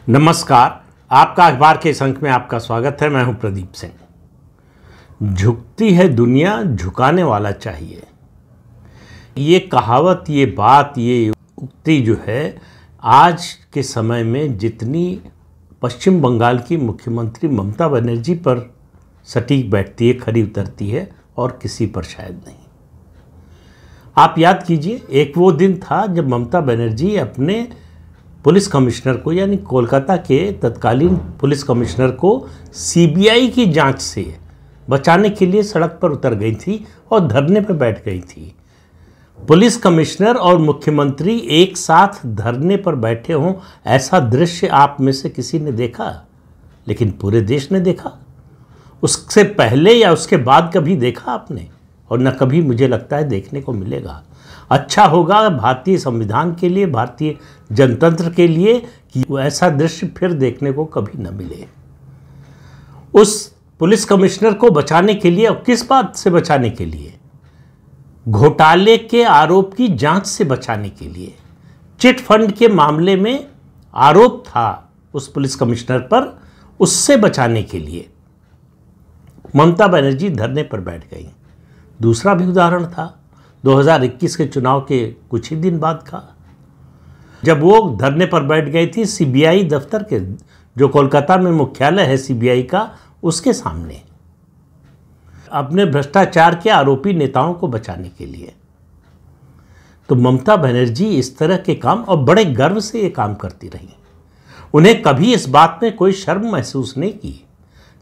नमस्कार। आपका अखबार के इस अंक में आपका स्वागत है। मैं हूं प्रदीप सिंह। झुकती है दुनिया, झुकाने वाला चाहिए। ये कहावत, ये बात, ये उक्ति जो है आज के समय में जितनी पश्चिम बंगाल की मुख्यमंत्री ममता बनर्जी पर सटीक बैठती है, खरी उतरती है, और किसी पर शायद नहीं। आप याद कीजिए, एक वो दिन था जब ममता बनर्जी अपने पुलिस कमिश्नर को, यानी कोलकाता के तत्कालीन पुलिस कमिश्नर को सीबीआई की जांच से बचाने के लिए सड़क पर उतर गई थी और धरने पर बैठ गई थी। पुलिस कमिश्नर और मुख्यमंत्री एक साथ धरने पर बैठे हों, ऐसा दृश्य आप में से किसी ने देखा? लेकिन पूरे देश ने देखा। उससे पहले या उसके बाद कभी देखा आपने? और न कभी मुझे लगता है देखने को मिलेगा। अच्छा होगा भारतीय संविधान के लिए, भारतीय जनतंत्र के लिए, कि ऐसा दृश्य फिर देखने को कभी न मिले। उस पुलिस कमिश्नर को बचाने के लिए, और किस बात से बचाने के लिए? घोटाले के आरोप की जांच से बचाने के लिए। चिट फंड के मामले में आरोप था उस पुलिस कमिश्नर पर, उससे बचाने के लिए ममता बनर्जी धरने पर बैठ गई। दूसरा भी उदाहरण था 2021 के चुनाव के कुछ ही दिन बाद का, जब वो धरने पर बैठ गई थी सीबीआई दफ्तर के, जो कोलकाता में मुख्यालय है सीबीआई का, उसके सामने, अपने भ्रष्टाचार के आरोपी नेताओं को बचाने के लिए। तो ममता बनर्जी इस तरह के काम, और बड़े गर्व से ये काम करती रही। उन्हें कभी इस बात में कोई शर्म महसूस नहीं की,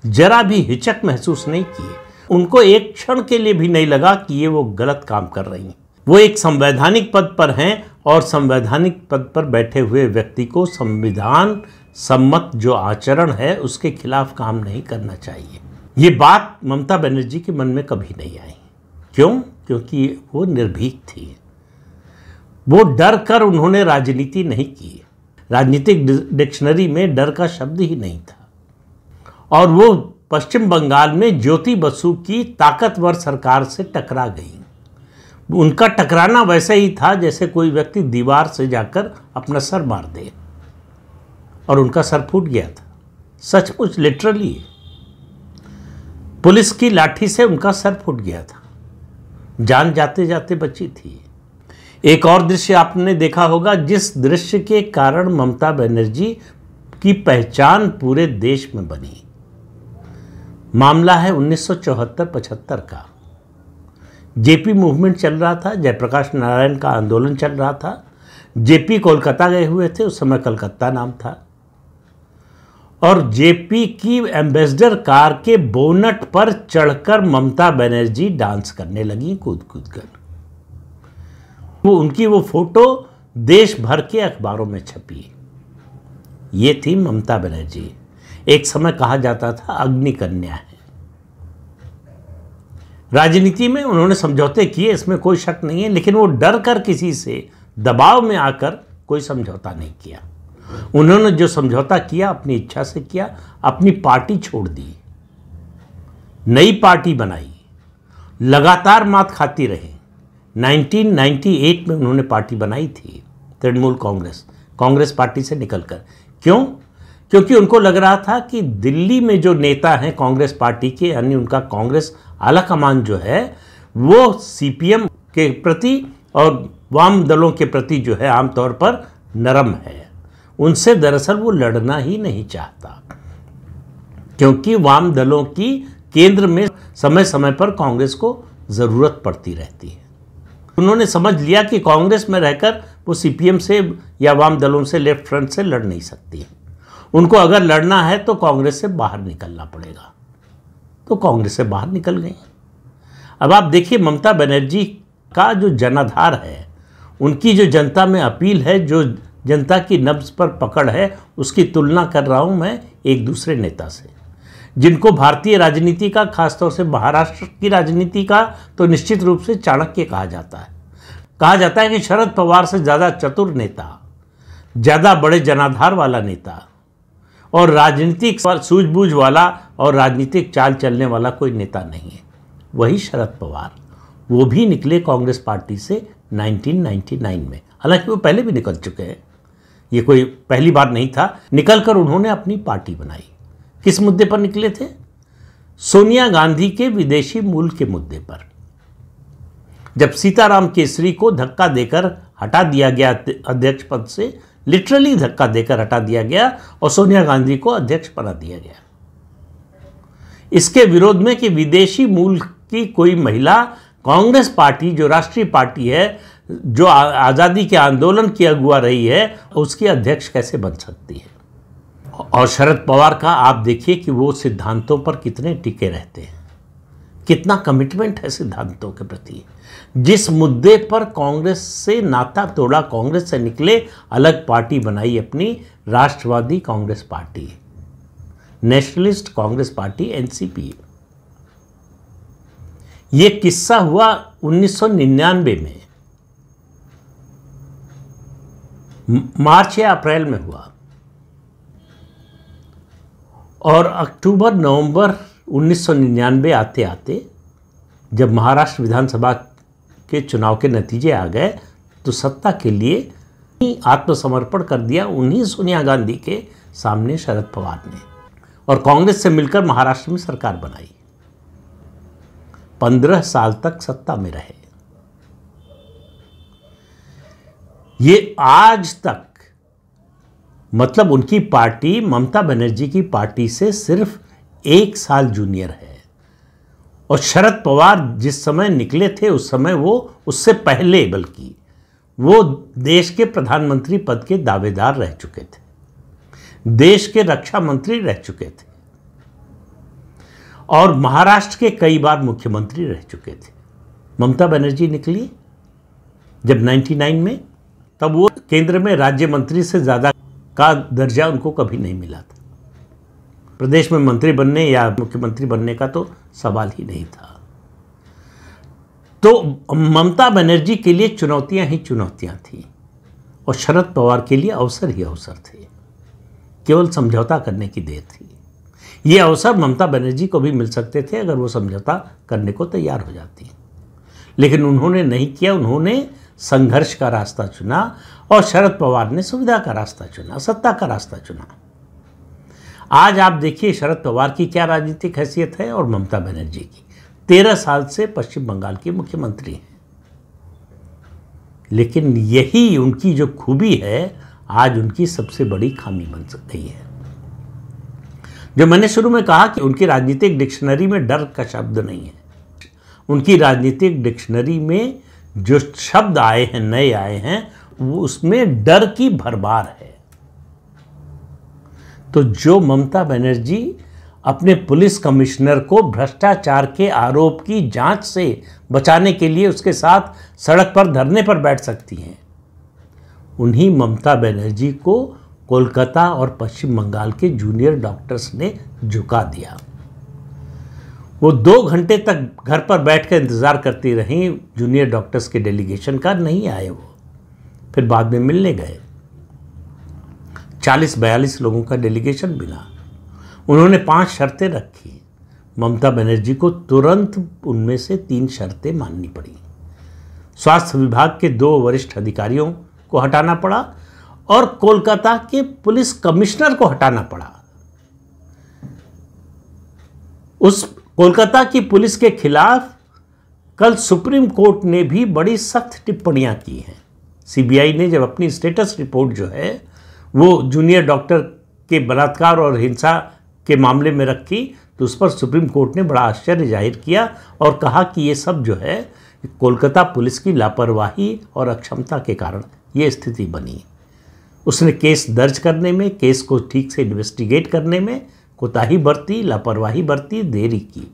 जरा भी हिचक महसूस नहीं की। उनको एक क्षण के लिए भी नहीं लगा कि ये वो गलत काम कर रही हैं। वो एक संवैधानिक पद पर हैं, और संवैधानिक पद पर बैठे हुए व्यक्ति को संविधान सम्मत जो आचरण है उसके खिलाफ काम नहीं करना चाहिए। ये बात ममता बनर्जी के मन में कभी नहीं आई। क्यों? क्योंकि वो निर्भीक थी। वो डर कर उन्होंने राजनीति नहीं की। राजनीतिक डिक्शनरी में डर का शब्द ही नहीं था। और वो पश्चिम बंगाल में ज्योति बसु की ताकतवर सरकार से टकरा गई। उनका टकराना वैसे ही था जैसे कोई व्यक्ति दीवार से जाकर अपना सर मार दे, और उनका सर फूट गया था। सचमुच, लिटरली पुलिस की लाठी से उनका सर फूट गया था। जान जाते जाते बची थी। एक और दृश्य आपने देखा होगा, जिस दृश्य के कारण ममता बनर्जी की पहचान पूरे देश में बनी। मामला है 1974-75 का। जेपी मूवमेंट चल रहा था, जयप्रकाश नारायण का आंदोलन चल रहा था। जेपी कोलकाता गए हुए थे, उस समय कलकत्ता नाम था। और जेपी की एम्बेसडर कार के बोनट पर चढ़कर ममता बनर्जी डांस करने लगी, कूद कूद कर। उनकी वो फोटो देश भर के अखबारों में छपी। ये थी ममता बनर्जी। एक समय कहा जाता था अग्नि कन्या है। राजनीति में उन्होंने समझौते किए, इसमें कोई शक नहीं है, लेकिन वो डर कर किसी से दबाव में आकर कोई समझौता नहीं किया। उन्होंने जो समझौता किया अपनी इच्छा से किया। अपनी पार्टी छोड़ दी, नई पार्टी बनाई, लगातार मात खाती रही। 1998 में उन्होंने पार्टी बनाई थी, तृणमूल कांग्रेस पार्टी से निकलकर। क्यों? क्योंकि उनको लग रहा था कि दिल्ली में जो नेता हैं कांग्रेस पार्टी के, यानी उनका कांग्रेस आलाकमान जो है, वो सीपीएम के प्रति और वाम दलों के प्रति जो है आमतौर पर नरम है। उनसे दरअसल वो लड़ना ही नहीं चाहता, क्योंकि वाम दलों की केंद्र में समय समय पर कांग्रेस को ज़रूरत पड़ती रहती है। उन्होंने समझ लिया कि कांग्रेस में रहकर वो सीपीएम से या वाम दलों से, लेफ्ट फ्रंट से लड़ नहीं सकती। उनको अगर लड़ना है तो कांग्रेस से बाहर निकलना पड़ेगा। तो कांग्रेस से बाहर निकल गई। अब आप देखिए, ममता बनर्जी का जो जनाधार है, उनकी जो जनता में अपील है, जो जनता की नब्ज पर पकड़ है, उसकी तुलना कर रहा हूं मैं एक दूसरे नेता से, जिनको भारतीय राजनीति का, खासतौर से महाराष्ट्र की राजनीति का, तो निश्चित रूप से चाणक्य कहा जाता है। कहा जाता है कि शरद पवार से ज़्यादा चतुर नेता, ज़्यादा बड़े जनाधार वाला नेता और राजनीतिक सूझबूझ वाला और राजनीतिक चाल चलने वाला कोई नेता नहीं है। वही शरद पवार। वो भी निकले कांग्रेस पार्टी से 1999 में, हालांकि वो पहले भी निकल चुके हैं। ये कोई पहली बार नहीं था। निकलकर उन्होंने अपनी पार्टी बनाई। किस मुद्दे पर निकले थे? सोनिया गांधी के विदेशी मूल के मुद्दे पर। जब सीताराम केसरी को धक्का देकर हटा दिया गया अध्यक्ष पद से, लिटरली धक्का देकर हटा दिया गया और सोनिया गांधी को अध्यक्ष बना दिया गया, इसके विरोध में कि विदेशी मूल की कोई महिला कांग्रेस पार्टी, जो राष्ट्रीय पार्टी है, जो आज़ादी के आंदोलन की अगुआ रही है, उसकी अध्यक्ष कैसे बन सकती है। और शरद पवार का आप देखिए कि वो सिद्धांतों पर कितने टिके रहते हैं, कितना कमिटमेंट है सिद्धांतों के प्रति। जिस मुद्दे पर कांग्रेस से नाता तोड़ा, कांग्रेस से निकले, अलग पार्टी बनाई अपनी, Rashtravadi Congress Party, Nationalist Congress Party, NCP. ये किस्सा हुआ 1999 में, मार्च या अप्रैल में हुआ, और अक्टूबर नवंबर 1999 आते आते जब महाराष्ट्र विधानसभा के चुनाव के नतीजे आ गए तो सत्ता के लिए आत्मसमर्पण कर दिया उन्हीं सोनिया गांधी के सामने शरद पवार ने, और कांग्रेस से मिलकर महाराष्ट्र में सरकार बनाई। 15 साल तक सत्ता में रहे। ये आज तक, मतलब उनकी पार्टी ममता बनर्जी की पार्टी से सिर्फ 1 साल जूनियर है। और शरद पवार जिस समय निकले थे उस समय वो, उससे पहले बल्कि वो देश के प्रधानमंत्री पद के दावेदार रह चुके थे, देश के रक्षा मंत्री रह चुके थे, और महाराष्ट्र के कई बार मुख्यमंत्री रह चुके थे। ममता बनर्जी निकली जब 99 में, तब वो केंद्र में राज्य मंत्री से ज़्यादा का दर्जा उनको कभी नहीं मिला था। प्रदेश में मंत्री बनने या मुख्यमंत्री बनने का तो सवाल ही नहीं था। तो ममता बनर्जी के लिए चुनौतियां ही चुनौतियां थी और शरद पवार के लिए अवसर ही अवसर थे। केवल समझौता करने की देर थी। ये अवसर ममता बनर्जी को भी मिल सकते थे अगर वो समझौता करने को तैयार हो जाती, लेकिन उन्होंने नहीं किया। उन्होंने संघर्ष का रास्ता चुना और शरद पवार ने सुविधा का रास्ता चुना, सत्ता का रास्ता चुना। आज आप देखिए शरद पवार की क्या राजनीतिक हैसियत है और ममता बनर्जी की। 13 साल से पश्चिम बंगाल की मुख्यमंत्री हैं, लेकिन यही उनकी जो खूबी है आज उनकी सबसे बड़ी खामी बन गई है। जो मैंने शुरू में कहा कि उनकी राजनीतिक डिक्शनरी में डर का शब्द नहीं है, उनकी राजनीतिक डिक्शनरी में जो शब्द आए हैं, नए आए हैं, वो उसमें डर की भरमार है। तो जो ममता बनर्जी अपने पुलिस कमिश्नर को भ्रष्टाचार के आरोप की जांच से बचाने के लिए उसके साथ सड़क पर धरने पर बैठ सकती हैं, उन्हीं ममता बनर्जी को कोलकाता और पश्चिम बंगाल के जूनियर डॉक्टर्स ने झुका दिया। वो 2 घंटे तक घर पर बैठकर इंतज़ार करती रहीं जूनियर डॉक्टर्स के डेलीगेशन का, नहीं आए वो। फिर बाद में मिलने गए, 40-42 लोगों का डेलीगेशन मिला। उन्होंने 5 शर्तें रखी। ममता बनर्जी को तुरंत उनमें से 3 शर्तें माननी पड़ी। स्वास्थ्य विभाग के 2 वरिष्ठ अधिकारियों को हटाना पड़ा और कोलकाता के पुलिस कमिश्नर को हटाना पड़ा। उस कोलकाता की पुलिस के खिलाफ कल सुप्रीम कोर्ट ने भी बड़ी सख्त टिप्पणियां की हैं। सीबीआई ने जब अपनी स्टेटस रिपोर्ट जो है वो जूनियर डॉक्टर के बलात्कार और हिंसा के मामले में रखी, तो उस पर सुप्रीम कोर्ट ने बड़ा आश्चर्य जाहिर किया और कहा कि ये सब जो है कोलकाता पुलिस की लापरवाही और अक्षमता के कारण ये स्थिति बनी। उसने केस दर्ज करने में, केस को ठीक से इन्वेस्टिगेट करने में कोताही बरती, लापरवाही बरती, देरी की।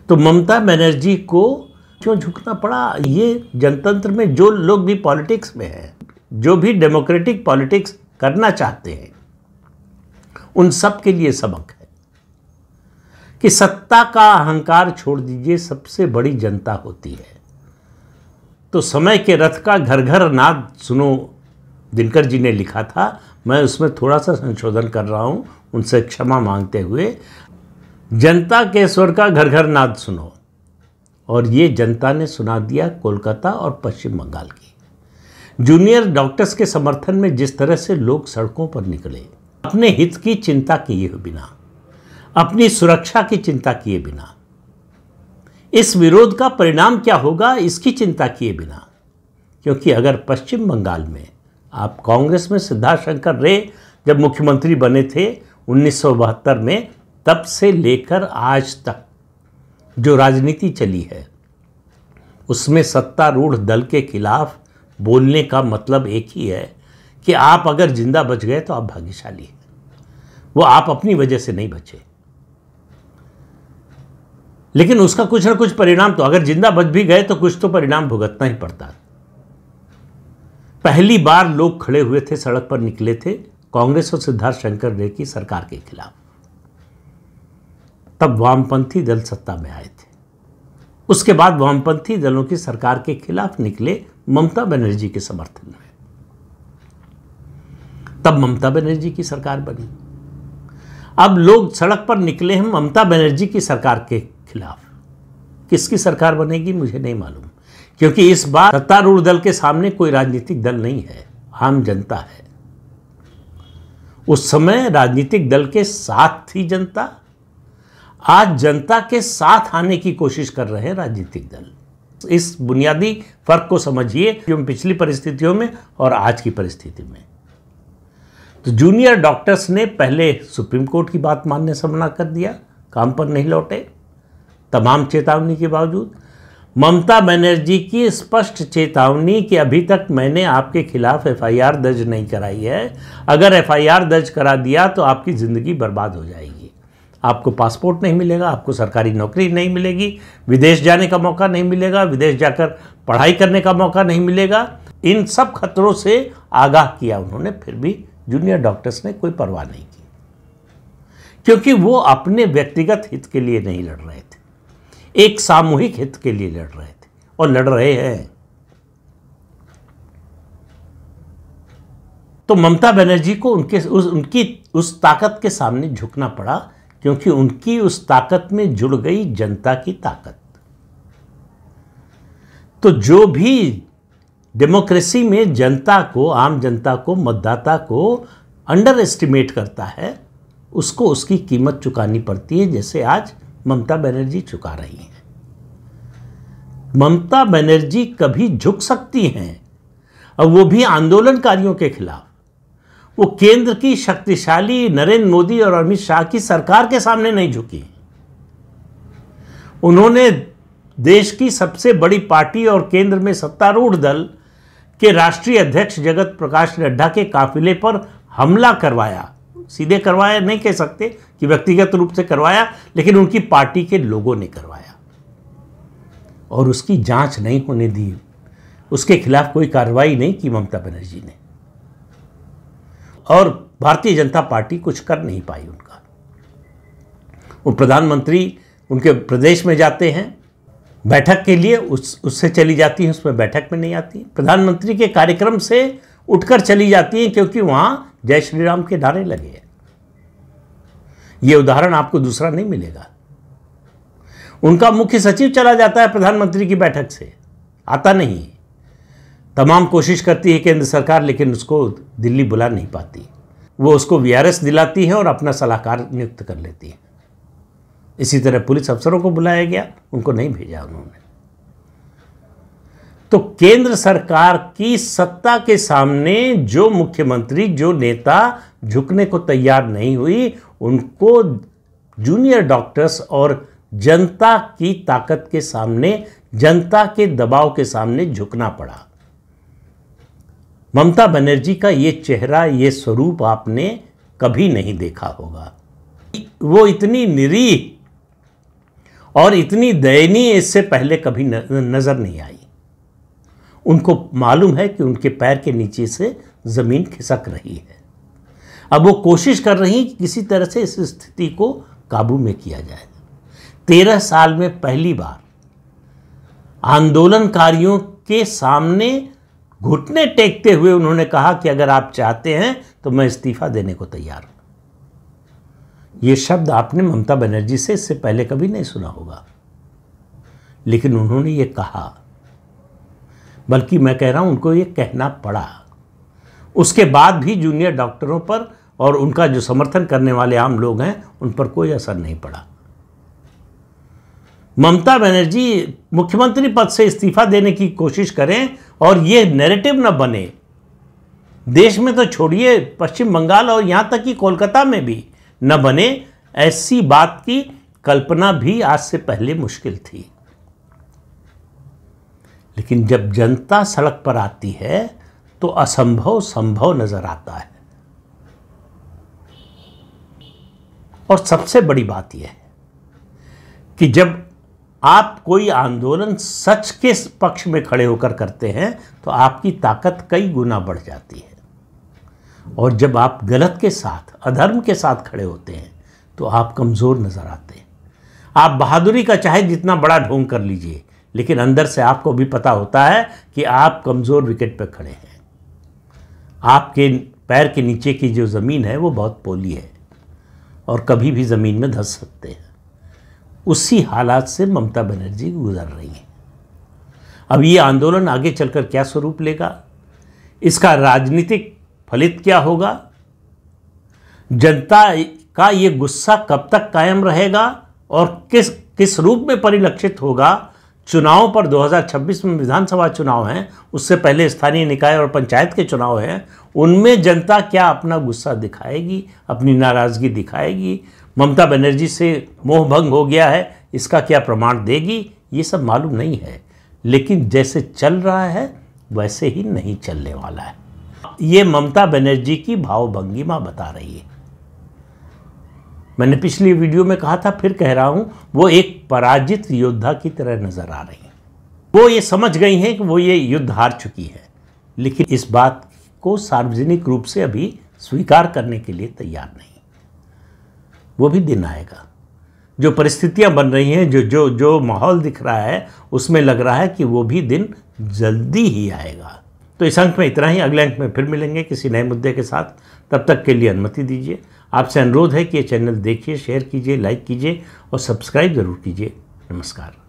तो ममता बनर्जी को क्यों झुकना पड़ा? ये जनतंत्र में जो लोग भी पॉलिटिक्स में हैं, जो भी डेमोक्रेटिक पॉलिटिक्स करना चाहते हैं, उन सब के लिए सबक है कि सत्ता का अहंकार छोड़ दीजिए, सबसे बड़ी जनता होती है। तो समय के रथ का घर घर नाद सुनो, दिनकर जी ने लिखा था, मैं उसमें थोड़ा सा संशोधन कर रहा हूं, उनसे क्षमा मांगते हुए। जनता के स्वर का घर घर नाद सुनो, और ये जनता ने सुना दिया कोलकाता और पश्चिम बंगाल की। जूनियर डॉक्टर्स के समर्थन में जिस तरह से लोग सड़कों पर निकले, अपने हित की चिंता किए बिना, अपनी सुरक्षा की चिंता किए बिना, इस विरोध का परिणाम क्या होगा इसकी चिंता किए बिना, क्योंकि अगर पश्चिम बंगाल में आप कांग्रेस में सिद्धार्थ शंकर रे जब मुख्यमंत्री बने थे 1972 में, तब से लेकर आज तक जो राजनीति चली है उसमें सत्तारूढ़ दल के खिलाफ बोलने का मतलब एक ही है कि आप अगर जिंदा बच गए तो आप भाग्यशाली हैं, वो आप अपनी वजह से नहीं बचे, लेकिन उसका कुछ ना कुछ परिणाम, तो अगर जिंदा बच भी गए तो कुछ तो परिणाम भुगतना ही पड़ता। पहली बार लोग खड़े हुए थे, सड़क पर निकले थे कांग्रेस और सिद्धार्थ शंकर रे की सरकार के खिलाफ, तब वामपंथी दल सत्ता में आए थे। उसके बाद वामपंथी दलों की सरकार के खिलाफ निकले ममता बनर्जी के समर्थन में, तब ममता बनर्जी की सरकार बनी। अब लोग सड़क पर निकले हैं ममता बनर्जी की सरकार के खिलाफ। किसकी सरकार बनेगी मुझे नहीं मालूम, क्योंकि इस बार सत्तारूढ़ दल के सामने कोई राजनीतिक दल नहीं है, आम जनता है। उस समय राजनीतिक दल के साथ थी जनता, आज जनता के साथ आने की कोशिश कर रहे हैं राजनीतिक दल। इस बुनियादी फर्क को समझिए जो पिछली परिस्थितियों में और आज की परिस्थिति में। तो जूनियर डॉक्टर्स ने पहले सुप्रीम कोर्ट की बात मानने से मना कर दिया, काम पर नहीं लौटे तमाम चेतावनी के बावजूद। ममता बनर्जी की स्पष्ट चेतावनी कि अभी तक मैंने आपके खिलाफ एफआईआर दर्ज नहीं कराई है, अगर एफआईआर दर्ज करा दिया तो आपकी ज़िंदगी बर्बाद हो जाएगी, आपको पासपोर्ट नहीं मिलेगा, आपको सरकारी नौकरी नहीं मिलेगी, विदेश जाने का मौका नहीं मिलेगा, विदेश जाकर पढ़ाई करने का मौका नहीं मिलेगा। इन सब खतरों से आगाह किया उन्होंने, फिर भी जूनियर डॉक्टर्स ने कोई परवाह नहीं की, क्योंकि वो अपने व्यक्तिगत हित के लिए नहीं लड़ रहे थे, एक सामूहिक हित के लिए लड़ रहे थे और लड़ रहे हैं। तो ममता बनर्जी को उनकी उस ताकत के सामने झुकना पड़ा, क्योंकि उनकी उस ताकत में जुड़ गई जनता की ताकत। तो जो भी डेमोक्रेसी में जनता को, आम जनता को, मतदाता को अंडर एस्टिमेट करता है, उसको उसकी कीमत चुकानी पड़ती है, जैसे आज ममता बनर्जी चुका रही हैं। ममता बनर्जी कभी झुक सकती हैं, और वो भी आंदोलनकारियों के खिलाफ। वो केंद्र की शक्तिशाली नरेंद्र मोदी और अमित शाह की सरकार के सामने नहीं झुकी। उन्होंने देश की सबसे बड़ी पार्टी और केंद्र में सत्तारूढ़ दल के राष्ट्रीय अध्यक्ष जगत प्रकाश नड्डा के काफिले पर हमला करवाया। सीधे करवाया नहीं कह सकते कि व्यक्तिगत रूप से करवाया, लेकिन उनकी पार्टी के लोगों ने करवाया और उसकी जांच नहीं होने दी, उसके खिलाफ कोई कार्रवाई नहीं की ममता बनर्जी ने, और भारतीय जनता पार्टी कुछ कर नहीं पाई उनका। वो प्रधानमंत्री उनके प्रदेश में जाते हैं बैठक के लिए, उससे चली जाती हैं, उसमें बैठक में नहीं आती। प्रधानमंत्री के कार्यक्रम से उठकर चली जाती हैं, क्योंकि वहां जय श्री राम के नारे लगे हैं। ये उदाहरण आपको दूसरा नहीं मिलेगा। उनका मुख्य सचिव चला जाता है प्रधानमंत्री की बैठक से, आता नहीं। तमाम कोशिश करती है केंद्र सरकार, लेकिन उसको दिल्ली बुला नहीं पाती। वो उसको वीआरएस दिलाती है और अपना सलाहकार नियुक्त कर लेती है। इसी तरह पुलिस अफसरों को बुलाया गया, उनको नहीं भेजा उन्होंने। तो केंद्र सरकार की सत्ता के सामने जो मुख्यमंत्री, जो नेता झुकने को तैयार नहीं हुई, उनको जूनियर डॉक्टर्स और जनता की ताकत के सामने, जनता के दबाव के सामने झुकना पड़ा। ममता बनर्जी का ये चेहरा, ये स्वरूप आपने कभी नहीं देखा होगा। वो इतनी निरीह और इतनी दयनीय इससे पहले कभी नजर नहीं आई। उनको मालूम है कि उनके पैर के नीचे से जमीन खिसक रही है। अब वो कोशिश कर रही कि किसी तरह से इस स्थिति को काबू में किया जाए। 13 साल में पहली बार आंदोलनकारियों के सामने घुटने टेकते हुए उन्होंने कहा कि अगर आप चाहते हैं तो मैं इस्तीफा देने को तैयार हूं। ये शब्द आपने ममता बनर्जी से इससे पहले कभी नहीं सुना होगा, लेकिन उन्होंने ये कहा। बल्कि मैं कह रहा हूं उनको ये कहना पड़ा। उसके बाद भी जूनियर डॉक्टरों पर और उनका जो समर्थन करने वाले आम लोग हैं उन पर कोई असर नहीं पड़ा। ममता बनर्जी मुख्यमंत्री पद से इस्तीफा देने की कोशिश करें और ये नैरेटिव न बने, देश में तो छोड़िए, पश्चिम बंगाल और यहां तक कि कोलकाता में भी न बने, ऐसी बात की कल्पना भी आज से पहले मुश्किल थी। लेकिन जब जनता सड़क पर आती है तो असंभव संभव नजर आता है। और सबसे बड़ी बात यह है कि जब आप कोई आंदोलन सच के पक्ष में खड़े होकर करते हैं तो आपकी ताकत कई गुना बढ़ जाती है, और जब आप गलत के साथ, अधर्म के साथ खड़े होते हैं तो आप कमज़ोर नज़र आते हैं। आप बहादुरी का चाहे जितना बड़ा ढोंग कर लीजिए, लेकिन अंदर से आपको भी पता होता है कि आप कमज़ोर विकेट पर खड़े हैं। आपके पैर के नीचे की जो ज़मीन है वो बहुत पोली है और कभी भी ज़मीन में धंस सकते हैं। उसी हालात से ममता बनर्जी गुजर रही है। अब ये आंदोलन आगे चलकर क्या स्वरूप लेगा, इसका राजनीतिक फलित क्या होगा, जनता का ये गुस्सा कब तक कायम रहेगा और किस रूप में परिलक्षित होगा। चुनाव पर 2026 में विधानसभा चुनाव हैं, उससे पहले स्थानीय निकाय और पंचायत के चुनाव हैं, उनमें जनता क्या अपना गुस्सा दिखाएगी, अपनी नाराज़गी दिखाएगी, ममता बनर्जी से मोह भंग हो गया है इसका क्या प्रमाण देगी, ये सब मालूम नहीं है। लेकिन जैसे चल रहा है वैसे ही नहीं चलने वाला है। ये ममता बनर्जी की भावभंगिमा बता रही है। मैंने पिछली वीडियो में कहा था, फिर कह रहा हूं, वो एक पराजित योद्धा की तरह नजर आ रही है। वो ये समझ गई हैं कि वो ये युद्ध हार चुकी है, लेकिन इस बात को सार्वजनिक रूप से अभी स्वीकार करने के लिए तैयार नहीं। वो भी दिन आएगा। जो परिस्थितियां बन रही हैं, जो माहौल दिख रहा है, उसमें लग रहा है कि वो भी दिन जल्दी ही आएगा। तो इस अंक में इतना ही। अगले अंक में फिर मिलेंगे किसी नए मुद्दे के साथ। तब तक के लिए अनुमति दीजिए। आपसे अनुरोध है कि ये चैनल देखिए, शेयर कीजिए, लाइक कीजिए और सब्सक्राइब ज़रूर कीजिए। नमस्कार।